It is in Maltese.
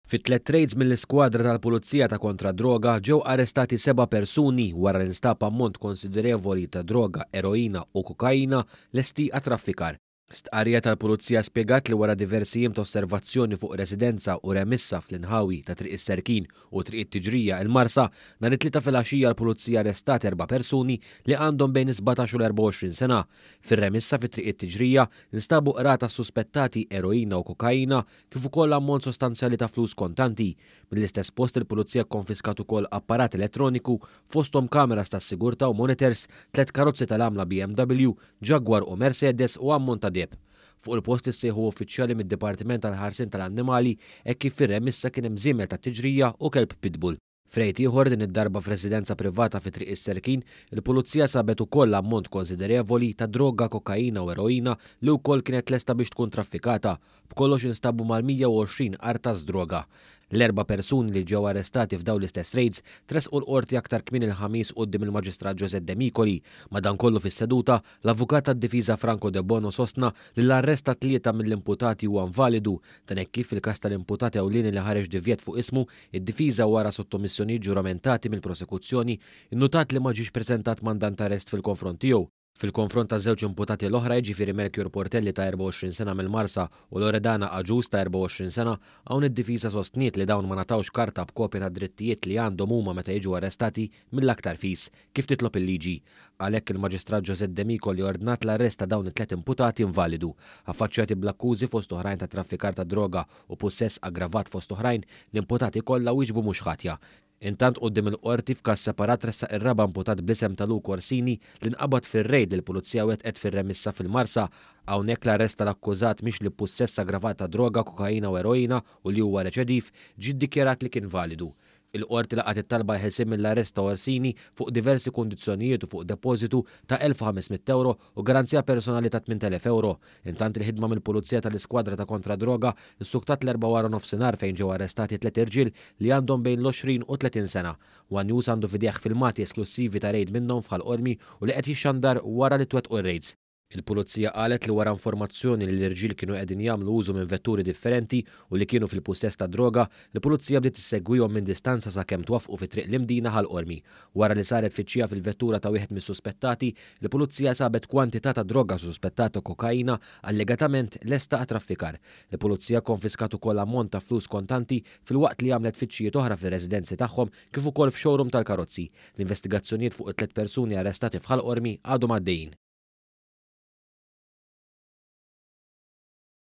Fit-tlet raids mill-iskwadra tal-Pulizija ta' kontra droga ġew arrestati 7 persuni wara li nstab ammont konsiderevoli ta' droga, eroina u kokaina lesti għat traffikar. Stqarrija tal-Pulizija spjegat li wara diversi jiem ta' osservazzjoni fuq residenza u remissa fl-inħawi ta' Triq is-Serkin u Triq it-Tiġrija il-Marsa, nhar it-tlieta filgħaxija l-Pulizija arrestat 4 persuni li għandhom bejn 17 u 24 sena. Fir-remissa fi Triq it-Tiġrija instabu qrata suspettati eroina u kokaina kif ukoll ammont sostanzjali ta' flus kontanti. Mill-istess post il-Pulizija konfiskat ukoll apparat elettroniku fosthom kameras tas-sigurtà u monitors, 3 karozzi tal-għamla BMW, Jaguar u Mercedes u ammont ta' Fuq il-post issejħu uffiċjali mid-Dipartiment tal-Ħarsien tal-Annimali hekk kif fir-remissa kien hemm żiemel ta' tiġrija u kelb pitbull. Frejt ieħor din id-darba f'residenza privata fi Triq is-Serkin, il-Pulizija sabet ukoll ammont konsiderevoli ta' droga, kokaina u eroina li wkoll kienet lesta biex tkun traffikata. B'kollox instabu mal-120 artas droga. L-4 persuni li ġew arrestati f'dawn l-istess raids tresqu l-qorti aktar kmien il-ħamis quddiem il-Maġistrat José De Micoli. Madankollu fis-seduta, l-Avukat tad-Difiża Franco De Bono sostna li l-arrest ta' 3 mill-imputati huwa invalidu, dan hekk kif fil-każ tal-imputati ewlieni li ħareġ divjet fuq ismu, id-Difiża wara sottomissjonijiet ġuramentati mill-prosekuzzjoni innutat li ma ġiex preżentat mandant ta' arrest fil-konfront tiegħu. Fil-konfront ta' żewġ imputati l-oħra jiġifieri Melchior Portelli ta' 24 sena mill-Marsa u Loredana Aġus ta' 24 sena, hawn id-difiża sostniet li dawn ma natawx karta b'kopja ta' drittijiet li għandhom huma meta jiġu arrestati mill-aktar fis kif titlob il-liġi. Għalhekk il-Maġistrat José De Micoli ordnat l-arrest ta' dawn it-3 imputati invalidu, affaċċjati bl-akkużi fost oħrajn ta' traffikar ta' droga u possess aggravat fost oħrajn, l-imputati kollha wieġbu mhux ħatja. Intant quddiem il-qorti f'każ separat ressaq ir-raba' imputat bl-isem ta' Luke Orsini li nqabad fir-rejd li l-Pulizija wettqet fir-remissa fil-Marsa. Hawnhekk l-arrest tal-akkużat mhix li possess aggravat ta' droga, kokaina u eroina u li huwa reċediv ġie ddikjarat li kien validu. Il-qorti laqgħet it-talba ħelsien mill-arrest ta' Orsini fuq diversi kundizzjonijiet u fuq depożitu ta' 1500 euro u garanzija personali ta' 8000 euro. Intant il-ħidma mill-Pulizija tal-Iskwadra ta' kontra droga issuktat l-4 wara nofsinhar fejn ġew arrestati 3 irġiel li għandhom bejn l-20 u 30 sena. One News għandu fidejh filmati esklusivi ta' rejd minnhom f'Ħalqormi u li qed jixxandar wara li twettqu r-raids. Il-Pulizija qalet li wara informazzjoni li l-irġiel kienu qegħdin jagħmlu użu minn vetturi differenti u li kienu fil-pussess ta' droga, il-Pulizija bdiet tissegwihom minn distanza sakemm twaffqu fi triq l-imdina Ħalqormi. Wara li saret fiċċija fil-vettura ta' wieħed mis-suspettati, il-Pulizija sabet kwantità ta' droga suspettata kokaina allegatament lesta għat traffikar. Il-Pulizija konfiskat ukoll ammont ta' flus kontanti fil-waqt li għamlet fiċċijiet oħra fir-residenzi tagħhom kif ukoll f'showroom tal-karozzi. L-investigazzjonijiet fuq it-3 persuni arrestati f'Ħalqormi għadhom għaddejjin.